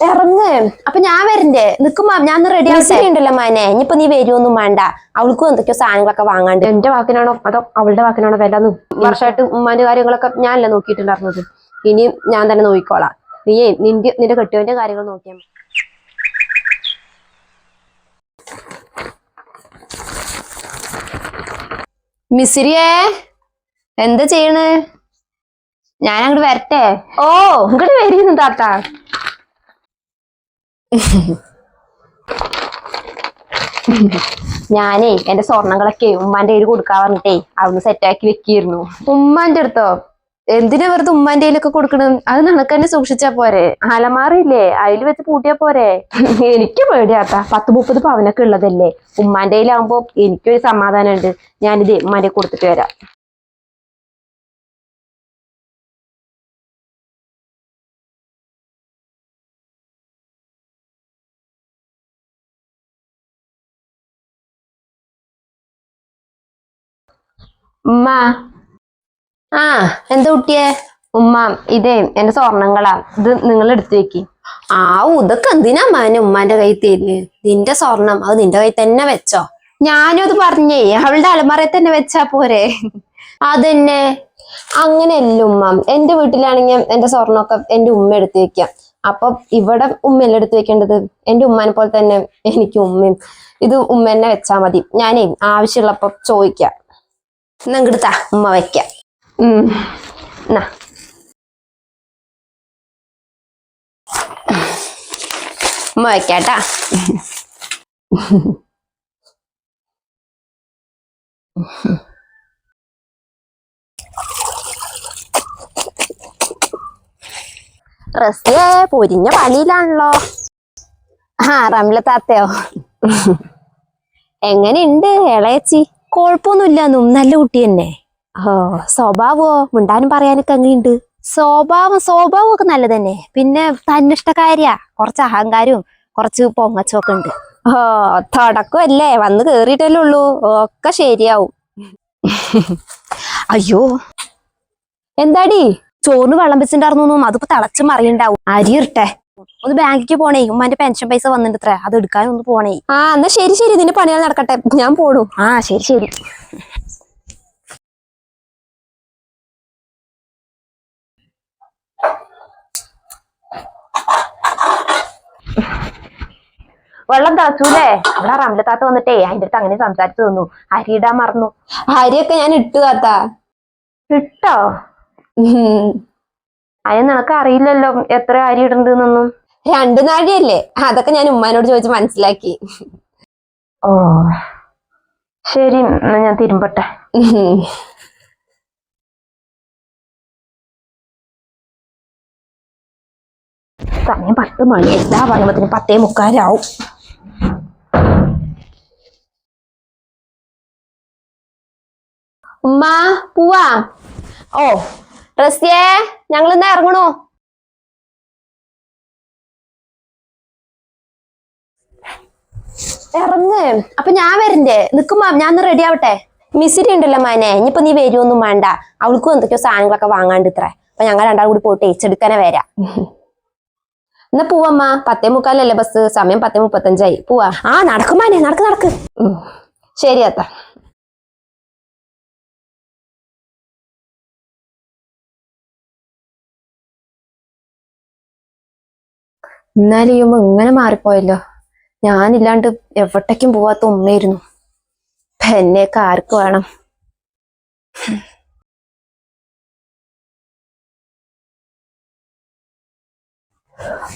ഇറങ്ങ്. അപ്പൊ ഞാൻ വരണ്ടേ? നിക്കുമ്പോ ഞാൻ റെഡി ആവുണ്ടല്ലോ മാനെ. ഇനിയിപ്പൊ നീ വരുമൊന്നും വേണ്ട. അവൾക്കും എന്തൊക്കെയോ സാധനങ്ങളൊക്കെ വാങ്ങാണ്ട്. എന്റെ വാക്കിനാണോ അതോ അവളുടെ വാക്കിനാണോ വില? വർഷമായിട്ട് ഉമ്മാന്റെ കാര്യങ്ങളൊക്കെ ഞാനല്ലേ നോക്കിയിട്ടുണ്ടായിരുന്നത്. ഇനി ഞാൻ തന്നെ നോക്കിക്കോളാം. നീയേ നിന്റെ കെട്ടിയവന്റെ കാര്യങ്ങൾ നോക്കിയാ മതി. മിസിരിയേ, എന്താ ചെയ്യണ്? ഞാൻ അങ്ങോട്ട് വരട്ടെ? ഓ, ഇങ്ങോട്ട് വരീന്ന് താത്ത. ഞാനേ എന്റെ സ്വർണ്ണങ്ങളൊക്കെ ഉമ്മാന്റെ കയ്യിൽ കൊടുക്കാൻ പറഞ്ഞിട്ടേ അവിടുന്ന് സെറ്റാക്കി വെക്കിയിരുന്നു. ഉമ്മാന്റെ അടുത്തോ? എന്തിനാ വെറുതെ ഉമ്മാന്റെ കയ്യിലൊക്കെ കൊടുക്കണം? അത് നിനക്ക് സൂക്ഷിച്ചാ പോരെ? അലമാറിയില്ലേ, അതിൽ വെച്ച് പൂട്ടിയാ പോരെ? എനിക്ക് പേടിയാത്ത 10-30 പവനൊക്കെ ഉള്ളതല്ലേ. ഉമ്മാന്റെ കയ്യിലാവുമ്പോ എനിക്കൊരു സമാധാനം ഉണ്ട്. ഞാനിത് ഉമ്മാന്റെ കൊടുത്തിട്ട് വരാം. ഉമ്മ. ആ, എന്താ കുട്ടിയെ? ഉമ്മ, ഇതേ എന്റെ സ്വർണ്ണങ്ങളാ, ഇത് നിങ്ങൾ എടുത്തു വെക്കി. ആ, ഇതൊക്കെ എന്തിനാ മാനെ ഉമ്മാന്റെ കൈ തരുന്നു? നിന്റെ സ്വർണം അത് നിന്റെ കൈ തന്നെ വെച്ചോ. ഞാനും അത് പറഞ്ഞേ, അവളുടെ അലമാറയിൽ തന്നെ വെച്ചാ പോരെ? അതന്നെ. അങ്ങനെയല്ല ഉമ്മ. എന്റെ വീട്ടിലാണെങ്കിൽ എന്റെ സ്വർണ്ണമൊക്കെ എന്റെ ഉമ്മ എടുത്തു വെക്കാം. അപ്പൊ ഇവിടെ ഉമ്മയല്ല എടുത്തു വെക്കേണ്ടത്. എന്റെ ഉമ്മാനെ പോലെ തന്നെ എനിക്ക് ഉമ്മയും. ഇത് ഉമ്മ തന്നെ വെച്ചാ മതി. ഞാനേ ആവശ്യമുള്ളപ്പോ ചോദിക്കാം. ഇങ്ങടുത്താ ഉമ്മ വെക്കാം. എന്നാ ഉമ്മ വെക്കാട്ടാ. റസിയെ പൊരിഞ്ഞ പണിയിലാണല്ലോ. ആ, റംല താത്തയോ? എങ്ങനെയുണ്ട് ഇളയച്ചി? കൊഴപ്പൊന്നുമില്ലാന്നും, നല്ല കുട്ടി തന്നെ. ഓ, സ്വഭാവോ മിണ്ടാനും പറയാനൊക്കെ എങ്ങനെയുണ്ട്? സ്വഭാവം ഒക്കെ നല്ല തന്നെ. പിന്നെ തന്നിഷ്ടക്കാരിയാ. കുറച്ച് അഹങ്കാരവും കുറച്ച് പൊങ്ങച്ചൊക്കെ ഉണ്ട്. ഓ, തുടക്കമല്ലേ, വന്ന് കേറിയിട്ടല്ലേ ഉള്ളൂ. ഒക്കെ ശരിയാവും. അയ്യോ, എന്താടി ചോറിന് വെള്ളം വെച്ചിട്ടുണ്ടായിരുന്നു? അതിപ്പോ തിളച്ച് മറിയുണ്ടാവും. അരി ഇരട്ടെ. ഒന്ന് ബാങ്കിക്ക് പോണേ, ഉമ്മാന്റെ പെൻഷൻ പൈസ വന്നിട്ടത്രേ, അത് എടുക്കാനും ഒന്ന് പോണേ. ആ, എന്നാ ശരി നിന്റെ പണികൾ നടക്കട്ടെ, ഞാൻ പോണു. ആ, ശരി. വെള്ളം തിളച്ചൂലേ? അവിടെ റംലത്താത്ത വന്നിട്ടേ അതിന്റെ അടുത്ത് അങ്ങനെ സംസാരിച്ചു തന്നു. അരി ഇടാൻ മറന്നു. അരിയൊക്കെ ഞാൻ ഇട്ടു താത്ത. ഇട്ടോ? അതിന് നിനക്ക് അറിയില്ലല്ലോ എത്ര അരി ഇടണ്ടെന്നൊന്നും. 2 നാഴിയല്ലേ, അതൊക്കെ ഞാൻ ഉമ്മാനോട് ചോദിച്ച് മനസ്സിലാക്കി. ഓ, ശരി, ഞാൻ തിരുമ്പട്ടെ. സമയം 10 മണി. എല്ലാ പറയുമ്പത്തിന് 10:45. ഉമ്മ പോവാ. ഓ, റസിയേ, ഞങ്ങളിന്ന് ഇറങ്ങണോ? ഇറങ്ങ്. അപ്പൊ ഞാൻ വരണ്ടേ? നിക്കുമ്പോ ഞാൻ റെഡി ആവട്ടെ. മിസിരി ഉണ്ടല്ലോ മാനെ. ഇനിയിപ്പൊ നീ വരുമൊന്നും വേണ്ട. അവൾക്കും എന്തൊക്കെയോ സാധനങ്ങളൊക്കെ വാങ്ങാണ്ട് ഇത്ര. അപ്പൊ ഞങ്ങൾ രണ്ടാളും കൂടി പോയിട്ട് ഏച്ചെടുക്കാനെ വരാം. എന്നാ പോവമ്മ. 10:45 ബസ്. സമയം 10:35. പോവാ. ആ, നടക്കുമാനെ, നടക്ക്. ശരി അത്ത. എന്നാലും ഇങ്ങനെ മാറിപ്പോയല്ലോ. ഞാനില്ലാണ്ട് എവിടേക്കും പോവാത്ത ഉമ്മയായിരുന്നു. എന്നെയൊക്കെ ആർക്ക് വേണം?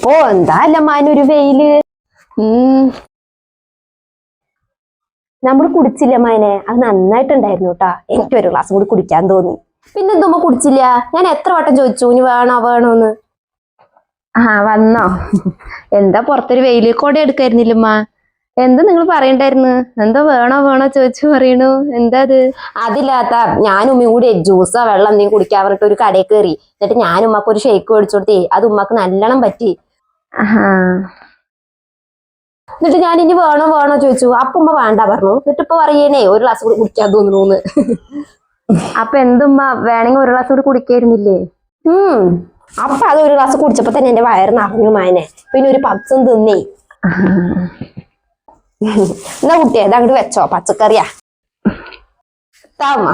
ഓ, എന്താ അല്ല മാനൊരു വെയില്. നമ്മൾ കുടിച്ചില്ല മാനെ, അത് നന്നായിട്ടുണ്ടായിരുന്നു കേട്ടാ. എനിക്കൊരു ഗ്ലാസ് കൂടി കുടിക്കാൻ തോന്നി. പിന്നെന്തുമ്മ കുടിച്ചില്ല? ഞാൻ എത്ര വട്ടം ചോദിച്ചു ഇനി വേണോന്ന്. ആ, വന്നോ? എന്താ പുറത്തൊരു വെയില്? കൊട എടുക്കായിരുന്നില്ലമ്മ? എന്താ നിങ്ങൾ പറയണ്ടായിരുന്നു? എന്താ വേണോ ചോദിച്ചു പറയണു. എന്താ അത്? അതില്ലാത്ത ഞാനും ഉമ്മയും കൂടി ജ്യൂസോ വെള്ളം എന്തെങ്കിലും കുടിക്കാൻ പറഞ്ഞിട്ട് ഒരു കടയിൽ കയറി. എന്നിട്ട് ഞാൻ ഉമ്മക്ക് ഒരു ഷേക്ക് മേടിച്ചു കൊടുത്തേ. അത് ഉമ്മക്ക് നല്ലോണം പറ്റി. എന്നിട്ട് ഞാൻ ഇനി വേണോ ചോദിച്ചു. അപ്പൊ ഉമ്മ വേണ്ട പറഞ്ഞു. എന്നിട്ട് ഇപ്പൊ പറയണേ ഒരു ഗ്ലാസ് കൂടി കുടിക്കാൻ തോന്നുന്നു. അപ്പൊ എന്തുമ്മ വേണമെങ്കിൽ ഒരു ഗ്ലാസ് കൂടി കുടിക്കായിരുന്നില്ലേ? അപ്പൊ അത് ഒരു ഗ്ലാസ് കുടിച്ചപ്പോ തന്നെ എന്റെ വയറ് നിറഞ്ഞു മാനെ. പിന്നെ ഒരു പപ്സും തിന്നേ. എന്നാ കുട്ടിയെ ഇതങ്ങോട്ട് വെച്ചോ, പച്ചക്കറിയാ. താമ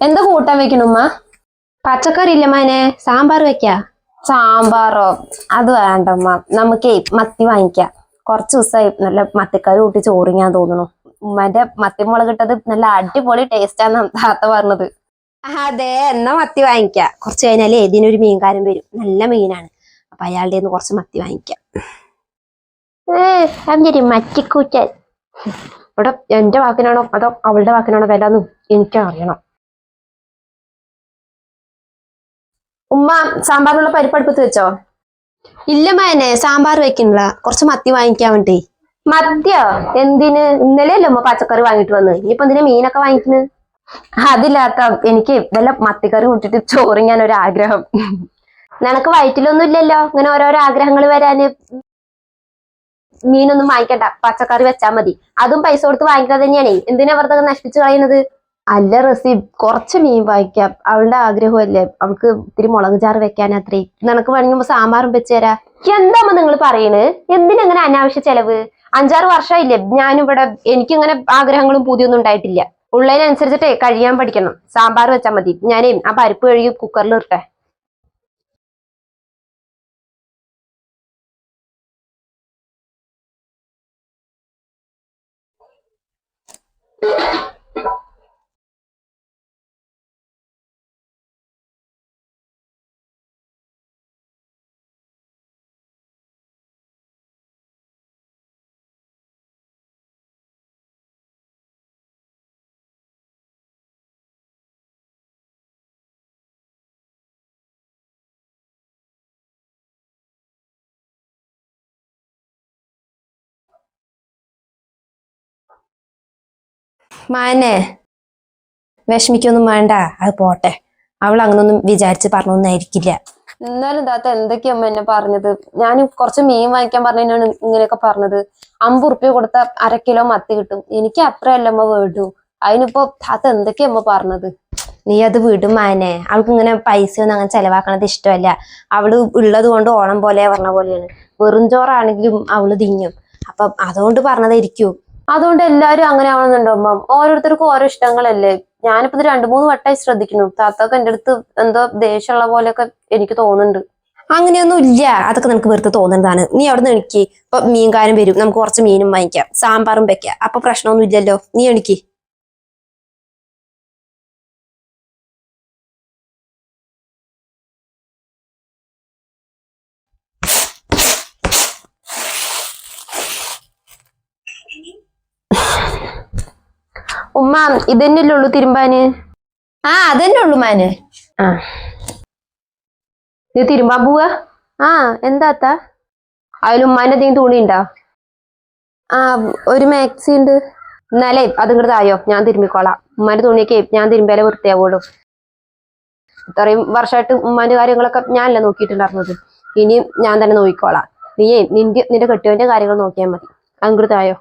എന്താ കൂട്ടാൻ വെക്കണ ഉമ്മ? പച്ചക്കറി ഇല്ല മാനെ, സാമ്പാർ വെക്കാ. സാമ്പാറോ? അത് വേണ്ട ഉമ്മ, നമുക്കേ മത്തി വാങ്ങിക്കാം. കുറച്ച് ദിവസമായി നല്ല മത്തിക്കറി കൂട്ടി ചോറിങ്ങാൻ തോന്നുന്നു. ഉമ്മന്റെ മത്തിമുളക് ഇട്ടത് നല്ല അടിപൊളി ടേസ്റ്റാന്ന് താത്ത പറഞ്ഞത്. അതെ, എന്നാ മത്തി വാങ്ങിക്കാം. കുറച്ച് കഴിഞ്ഞാലേ ഇതിനൊരു മീൻകാരൻ വരും, നല്ല മീനാണ്. അപ്പൊ അയാളുടെ നിന്ന് കുറച്ച് മത്തി വാങ്ങിക്കാം. എന്തൊരു മത്തിക്കൂറ്റൻ. ഇവിടെ എന്റെ വാക്കിനാണോ അതോ അവളുടെ വാക്കിനാണോ വില എന്ന് എനിക്കറിയണം. ഉമ്മ സാമ്പാറിനുള്ള പരിപ്പടുപ്പത്ത് വെച്ചോ? ഇല്ല മാനെ, സാമ്പാർ വെക്കണില്ല, കുറച്ച് മത്തി വാങ്ങിക്കാൻ വേണ്ടി. മത്തിയോ? എന്തിന്? ഇന്നലെയല്ലേ ഉമ്മ പച്ചക്കറി വാങ്ങിട്ട് വന്ന്, ഇനിയിപ്പോ എന്തിനാ മീനൊക്കെ വാങ്ങിക്കുന്നത്? അതില്ലാത്ത എനിക്ക് വല്ല മത്തിക്കറി കൂട്ടിട്ട് ചോറിങ്ങാൻ ഒരു ആഗ്രഹം. നിനക്ക് വയറ്റിലൊന്നും ഇല്ലല്ലോ ഇങ്ങനെ ഓരോരോ ആഗ്രഹങ്ങൾ വരാന്. മീനൊന്നും വാങ്ങിക്കണ്ട, പച്ചക്കറി വെച്ചാ മതി. അതും പൈസ കൊടുത്ത് വാങ്ങിക്കുന്നത് തന്നെയാണേ, എന്തിനാ വെറുതെ നശിപ്പിച്ച് കളയുന്നത്? അല്ല റസീബ്, കുറച്ച് മീൻ വാങ്ങിക്കാം, അവളുടെ ആഗ്രഹമല്ലേ. അവൾക്ക് ഇത്തിരി മുളക് ചാറ് വെക്കാൻ അത്രേ. നിനക്ക് വേണമെങ്കിൽ സാമ്പാറും വെച്ച് തരാ. എന്താമ്മ നിങ്ങൾ പറയണ്? എന്തിനങ്ങനെ അനാവശ്യ ചെലവ്? 5-6 വർഷമായില്ലേ ഞാനിവിടെ, എനിക്കിങ്ങനെ ആഗ്രഹങ്ങളും പൂതിയൊന്നും ഉണ്ടായിട്ടില്ല. ഉള്ളതിനനുസരിച്ചിട്ടേ കഴിയാൻ പഠിക്കണം. സാമ്പാർ വെച്ചാൽ മതി. ഞാനേ ആ പരിപ്പ് കഴുകി കുക്കറിൽ ഇട്ടെ. മാനെ, വിഷമിക്കൊന്നും വേണ്ട, അത് പോട്ടെ. അവൾ അങ്ങനൊന്നും വിചാരിച്ച് പറഞ്ഞൊന്നായിരിക്കില്ല. എന്നാലും താത്ത എന്തൊക്കെയാ അമ്മ എന്നെ പറഞ്ഞത്? ഞാൻ കുറച്ച് മീൻ വാങ്ങിക്കാൻ പറഞ്ഞാണ് ഇങ്ങനെയൊക്കെ പറഞ്ഞത്. 50 ഉറുപ്പ്യ കൊടുത്ത 1/2 കിലോ മത്തി കിട്ടും. എനിക്ക് അത്രയല്ല അമ്മ വേണ്ടു. അതിനിപ്പോ താത്ത എന്തൊക്കെയാ അമ്മ പറഞ്ഞത്? നീ അത് വിടും മാനെ, അവൾക്ക് ഇങ്ങനെ പൈസ ഒന്നും അങ്ങനെ ചെലവാക്കണത് ഇഷ്ടമല്ല. അവള് ഉള്ളത് കൊണ്ട് ഓണം പോലെ പറഞ്ഞ പോലെയാണ്. വെറും ചോറാണെങ്കിലും അവള് തിന്നും. അപ്പൊ അതുകൊണ്ട് പറഞ്ഞതായിരിക്കും. അതുകൊണ്ട് എല്ലാരും അങ്ങനെ ആവണമെന്നുണ്ടോ അമ്മ? ഓരോരുത്തർക്കും ഓരോ ഇഷ്ടങ്ങളല്ലേ. ഞാനിപ്പോ ഇത് 2-3 വട്ടമായി ശ്രദ്ധിക്കുന്നു. താത്താക്ക് എന്റെ അടുത്ത് എന്തോ ദേഷ്യമുള്ള പോലെയൊക്കെ എനിക്ക് തോന്നുന്നുണ്ട്. അങ്ങനെയൊന്നും ഇല്ല, അതൊക്കെ നിനക്ക് വെറുതെ തോന്നുന്നതാണ്. നീ അവിടെ നിന്ന് എണിക്ക്. ഇപ്പൊ മീൻകാരൻ വരും, നമുക്ക് കുറച്ച് മീനും വാങ്ങിക്കാം, സാമ്പാറും വെക്കാം. അപ്പൊ പ്രശ്നമൊന്നും ഇല്ലല്ലോ. നീ എണിക്ക്. ഉമ്മ ഇതന്നെയല്ലേ ഉള്ളു തിരുമ്പാന്? ആ അതന്നെ ഉള്ളു മാന്. ആ നീ തിരുമ്പാൻ പോവാ? ആ എന്താത്ത? അതിൽ ഉമ്മാന്റെ എന്തെങ്കിലും തുണി ഉണ്ടോ? ആ ഒരു മാക്സി ഉണ്ട്. എന്നാലേ അതിങ്ങോട്ട് തായോ, ഞാൻ തിരുമ്മിക്കോളാം. ഉമ്മാന്റെ തുണിയൊക്കെ ഞാൻ തിരുമ്പിയാലേ വൃത്തിയാവുള്ളൂ. ഇത്രയും വർഷമായിട്ട് ഉമ്മാന്റെ കാര്യങ്ങളൊക്കെ ഞാനല്ല നോക്കിയിട്ടുണ്ടായിരുന്നത്. ഇനി ഞാൻ തന്നെ നോക്കിക്കോളാം. നീയേ നിന്റെ കെട്ടിയവന്റെ കാര്യങ്ങൾ നോക്കിയാൽ മതി. അങ്ങോട്ട് തായോ.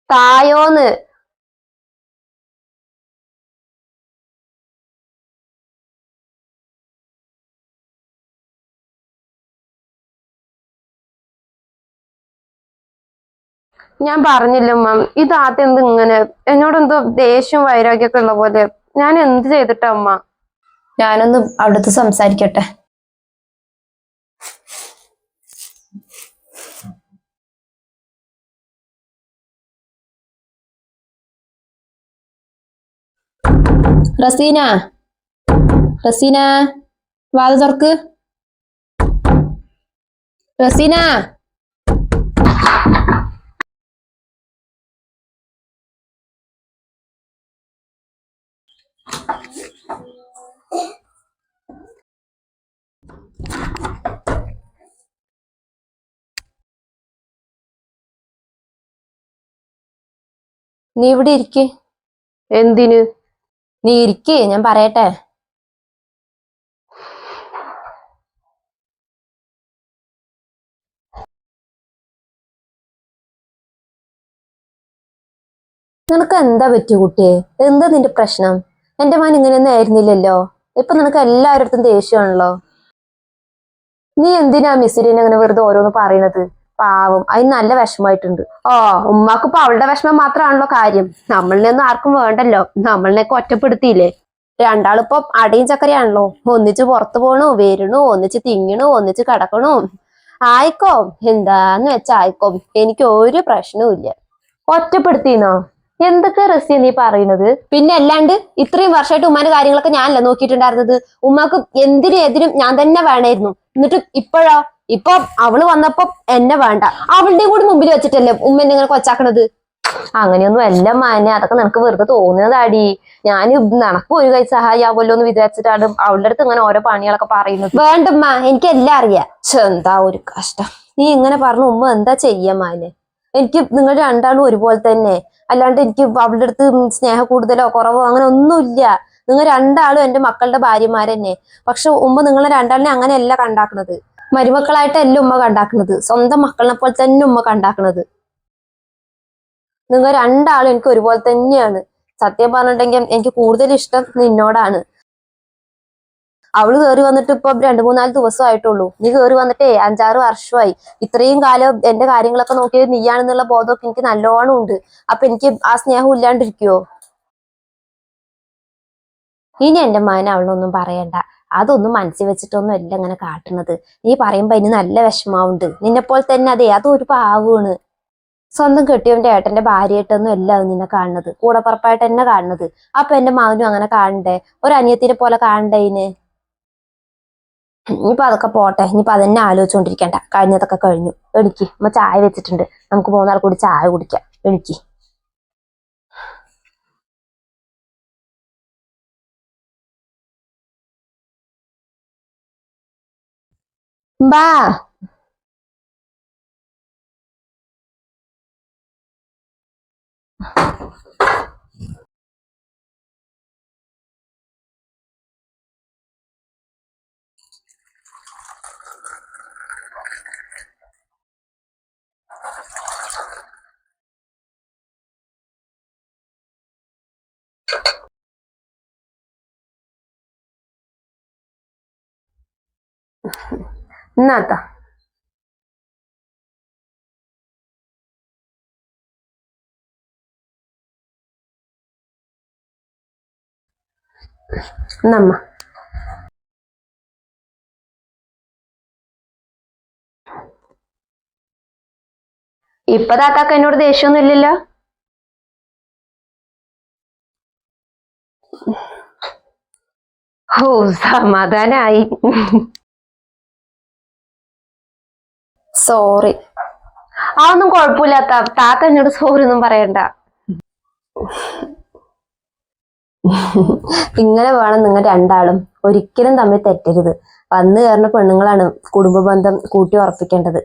തായോന്ന്. ഞാൻ പറഞ്ഞില്ല ഉമ്മ, ഇതാദ്യം എന്ത് ഇങ്ങനെ എന്നോടെന്തോ ദേഷ്യം വൈരാഗ്യമൊക്കെ ഉള്ള പോലെ. ഞാൻ എന്ത് ചെയ്തിട്ടാ ഉമ്മ? ഞാനൊന്ന് അവിടുത്തെ സംസാരിക്കട്ടെ. റസീന, റസീന, വാത തുറക്ക്. റസീന. നീ ഇവിടെ ഇരിക്കേ. എന്തിന്? നീ ഇരിക്കേ, ഞാൻ പറയട്ടെ. നിനക്ക് എന്താ പറ്റിയ കുട്ടിയെ? എന്താ നിന്റെ പ്രശ്നം? എന്റെ മോൻ ഇങ്ങനെയൊന്നും ആയിരുന്നില്ലല്ലോ. ഇപ്പൊ നിനക്ക് എല്ലാവരുടെ ദേഷ്യമാണല്ലോ. നീ എന്തിനാ മിസ്സിലിനെ അങ്ങനെ വെറുതെ ഓരോന്ന് പറയുന്നത്? പാവം, അതിന് നല്ല വിഷമമായിട്ടുണ്ട്. ഓ, ഉമ്മാക്കിപ്പോ അവളുടെ വിഷമം മാത്രമാണല്ലോ കാര്യം. നമ്മളിനൊന്നും ആർക്കും വേണ്ടല്ലോ. നമ്മളിനെയൊക്കെ ഒറ്റപ്പെടുത്തിയില്ലേ. രണ്ടാളിപ്പോ അടിയും ചക്കരയാണല്ലോ. ഒന്നിച്ച് പുറത്തു പോണു, വരണു, ഒന്നിച്ച് തിങ്ങണു, ഒന്നിച്ച് കിടക്കണു. ആയിക്കോ, എന്താന്ന് വെച്ചാ ആയിക്കോ. എനിക്ക് ഒരു പ്രശ്നവും ഇല്ല. ഒറ്റപ്പെടുത്തിന്നോ? എന്തൊക്കെ റസ്യ നീ പറയുന്നത്? പിന്നെ അല്ലാണ്ട് ഇത്രയും വർഷമായിട്ട് ഉമ്മാന്റെ കാര്യങ്ങളൊക്കെ ഞാനല്ല നോക്കിയിട്ടുണ്ടായിരുന്നത്. ഉമ്മാക്ക് എന്തിനും എതിരും ഞാൻ തന്നെ വേണമായിരുന്നു. എന്നിട്ട് ഇപ്പോഴോ? ഇപ്പൊ അവള് വന്നപ്പോ എന്നെ വേണ്ട. അവളുടെയും കൂടി മുമ്പിൽ വെച്ചിട്ടല്ലേ ഉമ്മ എന്നെ ഇങ്ങനെ കൊച്ചാക്കണത്? അങ്ങനെയൊന്നും അല്ല മാനെ, അതൊക്കെ നിനക്ക് വെറുതെ തോന്നുന്നതാടി. ഞാൻ നിനക്ക് ഒരു കൈ സഹായിയാവുമല്ലോ എന്ന് വിചാരിച്ചിട്ടാണ് അവളുടെ അടുത്ത് ഇങ്ങനെ ഓരോ പണികളൊക്കെ പറയുന്നത്. വേണ്ടമ്മ, എനിക്ക് എല്ലാം അറിയാം. എന്താ ഒരു കഷ്ടം. നീ ഇങ്ങനെ പറഞ്ഞു ഉമ്മ എന്താ ചെയ്യാ മാനെ? എനിക്ക് നിങ്ങൾ രണ്ടാളും ഒരുപോലെ തന്നെ. അല്ലാണ്ട് എനിക്ക് അവളുടെ അടുത്ത് സ്നേഹം കൂടുതലോ കുറവോ അങ്ങനെ ഒന്നുമില്ല. നിങ്ങൾ രണ്ടാളും എന്റെ മക്കളുടെ ഭാര്യമാരെന്നെ. പക്ഷെ ഉമ്മ നിങ്ങളെ രണ്ടാളിനെ അങ്ങനെയല്ല കണ്ടാക്കണത്. മരുമക്കളായിട്ടല്ല ഉമ്മ കണ്ടാക്കണത്. സ്വന്തം മക്കളെ പോലെ തന്നെ ഉമ്മ കണ്ടാക്കണത്. നിങ്ങൾ രണ്ടാളും എനിക്ക് ഒരുപോലെ തന്നെയാണ്. സത്യം പറഞ്ഞിട്ടുണ്ടെങ്കിൽ എനിക്ക് കൂടുതൽ ഇഷ്ടം നിന്നോടാണ്. അവള് കയറി വന്നിട്ട് ഇപ്പൊ 2-3-4 ദിവസമായിട്ടുള്ളൂ. നീ കയറി വന്നിട്ടേ 5-6 വർഷമായി. ഇത്രയും കാലം എന്റെ കാര്യങ്ങളൊക്കെ നോക്കിയത് നീയാണെന്നുള്ള ബോധമൊക്കെ എനിക്ക് നല്ലോണം ഉണ്ട്. അപ്പൊ എനിക്ക് ആ സ്നേഹം ഇല്ലാണ്ടിരിക്കുവോ? ഇനി എന്റെ മകൻ അവളൊന്നും പറയണ്ട. അതൊന്നും മനസ്സിൽ വെച്ചിട്ടൊന്നും അല്ല ഇങ്ങനെ കാട്ടുന്നത്. നീ പറയുമ്പോ അതിന് നല്ല വിഷമാവുണ്ട്. നിന്നെപ്പോലെ തന്നെ അതെ, അതൊരു പാവമാണ്. സ്വന്തം കെട്ടിയവന്റെ ഏട്ടന്റെ ഭാര്യയായിട്ടൊന്നും അല്ല നിന്നെ കാണുന്നത്, കൂടപ്പുറപ്പായിട്ട് തന്നെ കാണുന്നത്. അപ്പൊ എന്റെ മകനും അങ്ങനെ കാണണ്ടേ? ഒരു അനിയത്തിനെ പോലെ കാണണ്ടേ ഇതിന്? ഇനിയിപ്പൊ അതൊക്കെ പോട്ടെ. ഇനിയിപ്പൊ അതന്നെ ആലോചിച്ചോണ്ടിരിക്കണ്ട. കഴിഞ്ഞതൊക്കെ കഴിഞ്ഞു. എണിക്ക്, അമ്മ ചായ വെച്ചിട്ടുണ്ട്. നമുക്ക് 3 കൂടി ചായ കുടിക്കാം. എണിക്ക്. ബാ. എന്നാത്താ എന്നമ്മ. ഇപ്പൊ താത്താക്ക് എന്നോട് ദേഷ്യമൊന്നും ഇല്ലല്ലോ? ഓ, സമാധാനായി. സോറി. അതൊന്നും കുഴപ്പമില്ലാത്ത. താത്ത എന്നോട് സോറി ഒന്നും പറയണ്ട. ഇങ്ങനെ വേണം നിങ്ങൾ രണ്ടാളും. ഒരിക്കലും തമ്മിൽ തെറ്റരുത്. വന്നു കയറുന്ന പെണ്ണുങ്ങളാണ് കുടുംബ ബന്ധം കൂട്ടി ഉറപ്പിക്കേണ്ടത്.